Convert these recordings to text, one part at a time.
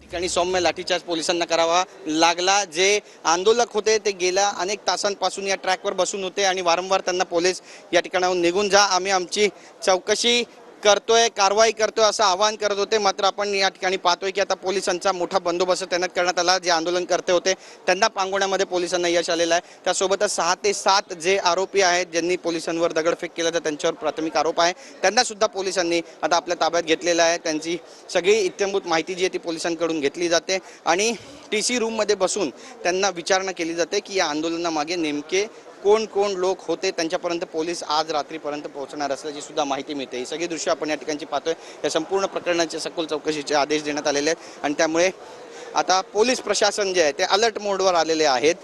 ठिकाणी सौम्य लाठीचार्ज पोलिसांना करावा लागला। जे आंदोलक होते ते गेल्या अनेक तासांपासून या ट्रॅकवर बसून होते आणि वारंवार त्यांना पोलीस या ठिकाणाहून निघून जा, आम्ही आमची चौकशी करतोय, कारवाई करतोय असं आवाहन करत होते। मात्र आपण या ठिकाणी पाहतोय की आता पोलिसांचा मोठा बंदोबस्त तैनात करण्यात आला। जे आंदोलन करते होते त्यांना पांगवण्यामध्ये पोलिसांना यश आलेलं आहे। त्यासोबतच 6 ते 7 जे आरोपी आहेत ज्यांनी पोलिसांवर दगडफेक केला तर त्यांच्यावर प्राथमिक आरोप आहे, त्यांना सुद्धा पोलिसांनी आता आपल्या ताब्यात घेतलेलं आहे। त्यांची सगळी इत्थंभूत माहिती जी आहे ती पोलिसांकडून घेतली जाते आणि TC रूममध्ये बसून त्यांना विचारणा केली जाते की या आंदोलनामागे नेमके कोण कोण लोक होते, त्यांच्यापर्यंत पोलीस आज रात्रीपर्यंत पोहोचणार असल्याची सुद्धा माहिती मिळते। ही सगळी दृश्य आपण या ठिकाणी पाहतोय। या संपूर्ण प्रकरणाचे सखोल चौकशीचे आदेश देण्यात आलेले आहेत आणि त्यामुळे आता पोलीस प्रशासन जे आहे ते अलर्ट मोडवर आलेले आहेत।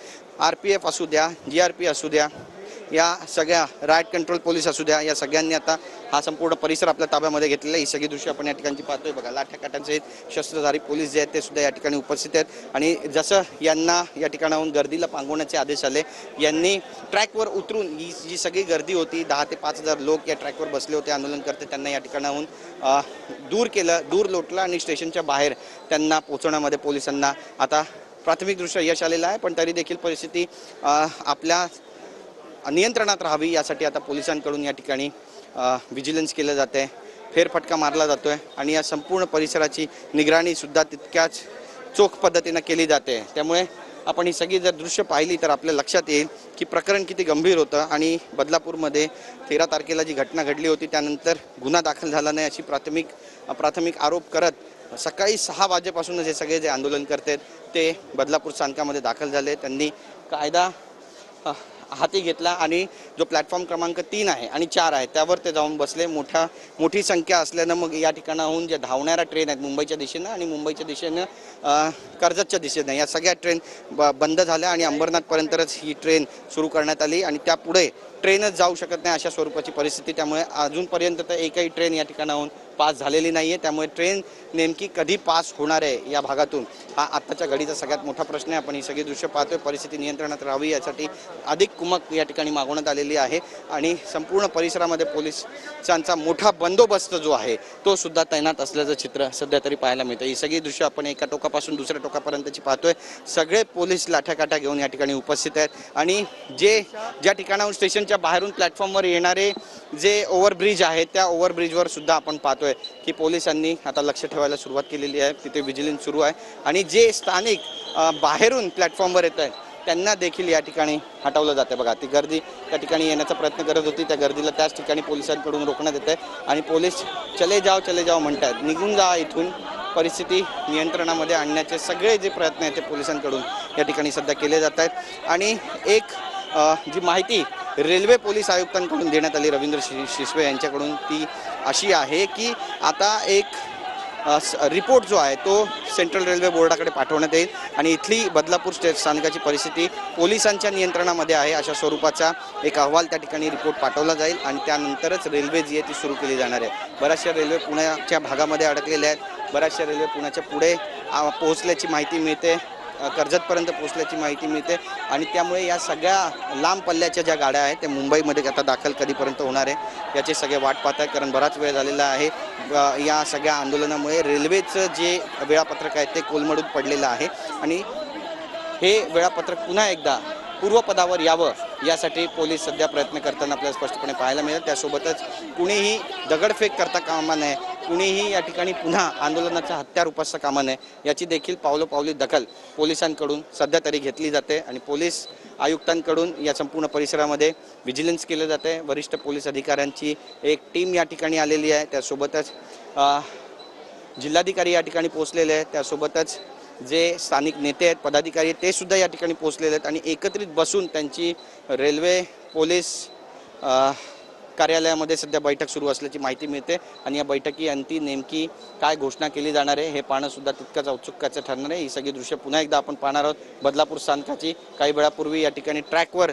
RPF असू द्या, GRP असू द्या, या सगळ्या राईट कंट्रोल पोलीस असू द्या, या सगळ्यांनी आता हा संपूर्ण परिसर आपल्या ताब्यामध्ये घेतलेला आहे। ही सगळी दृश्य आपण या ठिकाणी पाहतोय बघा। लाठ्या काठ्यांचे शस्त्रधारी पोलीस जे आहेत ते सुद्धा या ठिकाणी उपस्थित आहेत आणि जसं यांना या ठिकाणाहून गर्दीला पांगवण्याचे आदेश आले, यांनी ट्रॅकवर उतरून ही जी सगळी गर्दी होती 10 ते 5,000 लोक या ट्रॅकवर बसले होते आंदोलन करते, त्यांना या ठिकाणाहून दूर केलं, दूर लोटलं आणि स्टेशनच्या बाहेर त्यांना पोहोचवण्यामध्ये पोलिसांना आता प्राथमिकदृष्ट्या यश आलेलं आहे। पण तरी देखील परिस्थिती आपल्या नियंत्रणात राहावी यासाठी आता पोलिसांकडून या ठिकाणी विजिलन्स केलं जातं आहे, फेरफटका मारला जातो आहे आणि या संपूर्ण परिसराची निगराणीसुद्धा तितक्याच चोख पद्धतीनं केली जाते। त्यामुळे आपण ही सगळी जर दृश्य पाहिली तर आपल्या लक्षात येईल की प्रकरण किती गंभीर होतं आणि बदलापूरमध्ये 13 तारखेला जी घटना घडली होती त्यानंतर गुन्हा दाखल झाला नाही अशी प्राथमिक आरोप करत सकाळी 6 वाजेपासूनच हे सगळे जे आंदोलन करतात ते बदलापूर स्थानकामध्ये दाखल झाले। त्यांनी कायदा हाती घेतला आणि जो प्लॅटफॉर्म क्रमांक 3 आहे आणि 4 आहे त्यावर ते जाऊन बसले। मोठी संख्या असल्यानं मग या ठिकाणाहून जे धावणाऱ्या ट्रेन आहेत मुंबईच्या दिशेनं आणि मुंबईच्या दिशेनं कर्जतच्या दिशेनं, या सगळ्या ट्रेन बंद झाल्या आणि अंबरनाथपर्यंतच ही ट्रेन सुरू करण्यात आली आणि त्यापुढे ट्रेनच जाऊ शकत नाही अशा स्वरूपाची परिस्थिती। त्यामुळे अजूनपर्यंत तर एकही ट्रेन या ठिकाणाहून पास झालेली नाही आहे। त्यामुळे ट्रेन नेमकी कधी पास होणार आहे या भागातून हा आत्ताच्या घडीचा सगळ्यात मोठा प्रश्न आहे। आपण ही सगळी दृश्य पाहतोय। परिस्थिती नियंत्रणात राहावी यासाठी अधिक कुमक या ठिकाणी मागवण्यात आलेली आहे आणि संपूर्ण परिसरामध्ये पोलिसांचा मोठा बंदोबस्त जो आहे तो सुद्धा तैनात असल्याचं चित्र सध्या तरी पाहायला मिळतं। ही सगळी दृश्य आपण एका टोकापासून दुसऱ्या टोकापर्यंतची पाहतोय। सगळे पोलीस लाठ्याकाठ्या घेऊन या ठिकाणी उपस्थित आहेत आणि ज्या ठिकाणाहून स्टेशनच्या बाहेरून प्लॅटफॉर्मवर येणारे जे ओव्हरब्रिज आहेत त्या ओव्हरब्रिजवर सुद्धा आपण पाहतोय की पोलिसांनी आता लक्ष ठेवायला सुरुवात केलेली आहे। तिथे विजिलन्स सुरू आहे आणि जे स्थानिक बाहेरून प्लॅटफॉर्मवर येत आहेत त्यांना देखील या ठिकाणी हटवलं जातं। बघा, ती गर्दी त्या ठिकाणी येण्याचा प्रयत्न करत होती, त्या गर्दीला त्याच ठिकाणी पोलिसांकडून रोखण्यात येत आहे आणि पोलीस चले जाओ म्हणत आहेत, निघून जा इथून। परिस्थिती नियंत्रणामध्ये आणण्याचे सगळे जे प्रयत्न आहेत ते पोलिसांकडून या ठिकाणी सध्या केले जात आहेत आणि एक जी माहिती रेल्वे पोलीस आयुक्तांकडून देण्यात आली रवींद्र शिसवे यांच्याकडून ती अशी आहे की आता एक रिपोर्ट जो आहे तो सेंट्रल रेल्वे बोर्डाकडे पाठवण्यात येईल आणि इथली बदलापूर स्थानकाची परिस्थिती पोलिसांच्या नियंत्रणामध्ये आहे अशा स्वरूपाचा एक अहवाल त्या ठिकाणी रिपोर्ट पाठवला जाईल आणि त्यानंतरच रेल्वे जी आहे ती सुरू केली जाणार आहे। बऱ्याचशा रेल्वे पुण्याच्या भागामध्ये अडकलेल्या आहेत, बऱ्याचशा रेल्वे पुण्याच्या पुढे पोहोचल्याची माहिती मिळते, कर्जतपर्यंत पोहोचल्याची माहिती मिळते आणि त्यामुळे या सगळ्या लांब पल्ल्याच्या ज्या गाड्या आहेत त्या मुंबईमध्ये आता दाखल कधीपर्यंत होणार आहे याची सगळे वाट पाहत आहे, कारण बराच वेळ झालेला आहे। या सगळ्या आंदोलनामुळे रेल्वेचं जे वेळापत्रक आहे ते कोलमडून पडलेलं आहे आणि हे वेळापत्रक पुन्हा एकदा पूर्वपदावर यावं यासाठी पोलीस सध्या प्रयत्न करताना आपल्याला स्पष्टपणे पाहायला मिळेल। त्यासोबतच कुणीही दगडफेक करता कामा नये, कुणीही या ठिकाणी पुन्हा आंदोलनाचा हत्यार उपसता कामा नये याची देखील पावलोपावली दखल पोलिसांकडून सध्या तरी घेतली जाते आणि पोलीस आयुक्तांकडून या संपूर्ण परिसरामध्ये विजिलन्स केलं जाते। वरिष्ठ पोलीस अधिकाऱ्यांची एक टीम या ठिकाणी आलेली आहे, त्यासोबतच जिल्हाधिकारी या ठिकाणी पोहोचलेले आहेत, त्यासोबतच जे स्थानिक नेते आहेत, पदाधिकारी आहेत ते सुद्धा या ठिकाणी पोहोचलेले आहेत आणि एकत्रित बसून त्यांची रेल्वे पोलीस कार्यालयामध्ये सध्या बैठक सुरू असल्याची माहिती मिळते आणि या बैठकीअंती नेमकी काय घोषणा केली जाणार आहे हे पाहणं सुद्धा तितकंच औत्सुक्याचं ठरणार आहे। ही सगळी दृश्य पुन्हा एकदा आपण पाहणार आहोत बदलापूर स्थानकाची। काही वेळापूर्वी या ठिकाणी ट्रॅकवर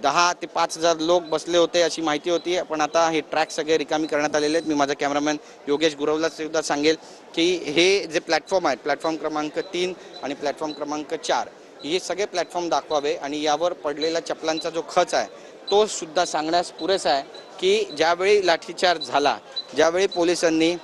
10 ते 5,000 लोक बसले होते अशी माहिती होती, पण आता हे ट्रॅक सगळे रिकामी करण्यात आलेले आहेत। मी माझा कॅमेरामॅन योगेश गुरवला सुद्धा सांगेल की हे जे प्लॅटफॉर्म आहेत, प्लॅटफॉर्म क्रमांक 3 आणि प्लॅटफॉर्म क्रमांक 4 हे सगळे प्लॅटफॉर्म दाखवावे आणि यावर पडलेला चपलांचा जो खच आहे तो सुद्धा सांगण्यास पुरेसा आहे की ज्यावेळी लाठीचार्ज झाला, ज्यावेळी पोलिसांनी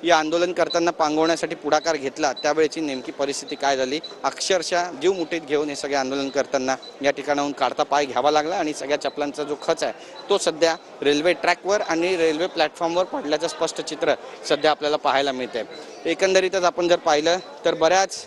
या आंदोलन करताना पांगवण्यासाठी पुढाकार घेतला त्यावेळेची नेमकी परिस्थिती काय झाली, अक्षरशः जीव मुठीत घेऊन हे सगळे आंदोलन करताना या ठिकाणाहून काढता पाय घ्यावा लागला आणि सगळ्या चपलांचा जो खच आहे तो सध्या रेल्वे ट्रॅकवर आणि रेल्वे प्लॅटफॉर्मवर पडल्याचं स्पष्ट चित्र सध्या आपल्याला पाहायला मिळते। एकंदरीतच आपण जर पाहिलं तर बऱ्याच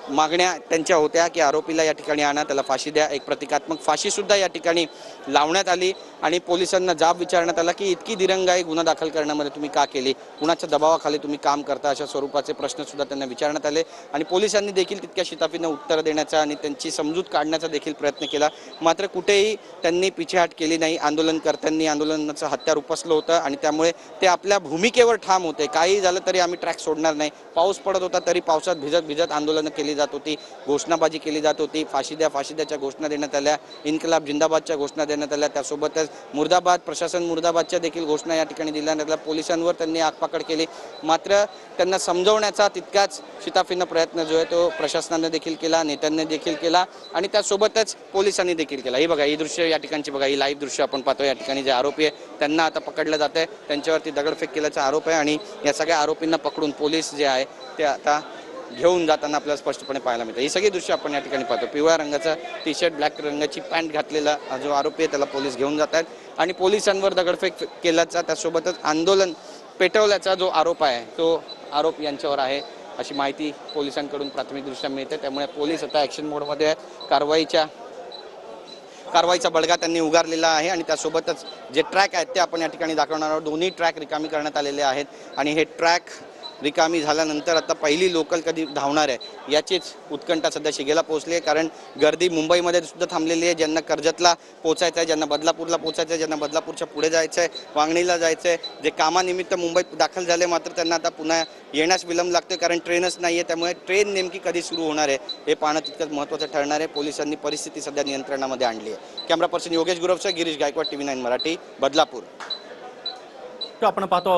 मागण्या त्यांच्या होत्या की आरोपीला या ठिकाणी आणा, त्याला फाशी द्या। एक प्रतिकात्मक फाशीसुद्धा या ठिकाणी लावण्यात आली आणि पोलिसांना जाब विचारण्यात आला की इतकी दिरंगाई गुन्हा दाखल करण्यामध्ये तुम्ही का केली, कुणाच्या दबावाखाली तुम्ही काम करता, अशा स्वरूपाचे प्रश्नसुद्धा त्यांना विचारण्यात आले आणि पोलिसांनी देखील तितक्या शिताफीनं उत्तर देण्याचा आणि त्यांची समजूत काढण्याचा देखील प्रयत्न केला। मात्र कुठेही त्यांनी पिछेहाट केली नाही। आंदोलनकर्त्यांनी आंदोलनाचं हत्यार उपसलं होतं आणि त्यामुळे ते आपल्या भूमिकेवर ठाम होते। काही झालं तरी आम्ही ट्रॅक सोडणार नाही। पाऊस पडत होता तरी पावसात भिजत भिजत आंदोलनं केली जात होती, घोषणाबाजी केली जात होती, फाशी द्याच्या घोषणा देण्यात आल्या, इन्कलाब जिंदाबादच्या घोषणा देण्यात आल्या, त्यासोबतच मुर्दाबाद प्रशासन मुर्दाबादच्या देखील घोषणा या ठिकाणी दिल्यात। पोलिसांवर त्यांनी आगपाकड केली। मात्र त्यांना समजवण्याचा तितकाच शिताफीनं प्रयत्न जो आहे तो प्रशासनाने देखील केला, नेत्यांनी देखील केला आणि त्यासोबतच पोलिसांनी देखील केला। ही बघा, ही दृश्य या ठिकाणची बघा, ही लाईव्ह दृश्य आपण पाहतो। या ठिकाणी जे आरोपी आहे त्यांना आता पकडलं जात आहे, त्यांच्यावरती दगडफेक केल्याचा आरोप आहे आणि या सगळ्या आरोपींना पकडून पोलीस जे आहे ते आता घेऊन जाताना आपल्याला स्पष्टपणे पाहायला मिळतं। ही सगळी दृश्य आपण या ठिकाणी पाहतो। पिवळ्या रंगाचा टी शर्ट, ब्लॅक रंगाची पॅन्ट घातलेला जो आरोपी आहे त्याला पोलीस घेऊन जात आहेत आणि पोलिसांवर दगडफेक केल्याचा त्यासोबतच आंदोलन पेटवल्याचा जो आरोप आहे तो आरोप यांच्यावर आहे अशी माहिती पोलिसांकडून प्राथमिकदृष्ट्या मिळते। त्यामुळे पोलीस आता ॲक्शन मोडमध्ये आहेत। कारवाईचा बडगा त्यांनी उगारलेला आहे आणि त्यासोबतच जे ट्रॅक आहेत ते आपण या ठिकाणी दाखवणार आहोत। दोन्ही ट्रॅक रिकामी करण्यात आलेले आहेत आणि हे ट्रॅक रिकामी झाल्यानंतर आता पहिली लोकल कधी धावणार आहे याचीच उत्कंठा सध्या शिगेला पोहोचली आहे। कारण गर्दी मुंबईमध्ये सुद्धा थांबलेली आहे। ज्यांना कर्जतला पोचायचं आहे, ज्यांना बदलापूरला पोचायचं आहे, ज्यांना बदलापूरच्या पुढे जायचं आहे, वांगणीला जायचं आहे, जे कामानिमित्त मुंबईत दाखल झाले मात्र त्यांना आता पुन्हा येण्यास विलंब लागतो कारण ट्रेनच नाही आहे। त्यामुळे ट्रेन नेमकी कधी सुरू होणार आहे हे पाहणं तितकंच महत्त्वाचं ठरणार आहे। पोलिसांनी परिस्थिती सध्या नियंत्रणामध्ये आणली आहे। कॅमेरा पर्सन योगेश गुरवसह गिरीश गायकवाड, TV9 मराठी, बदलापूर। आपण पाहतो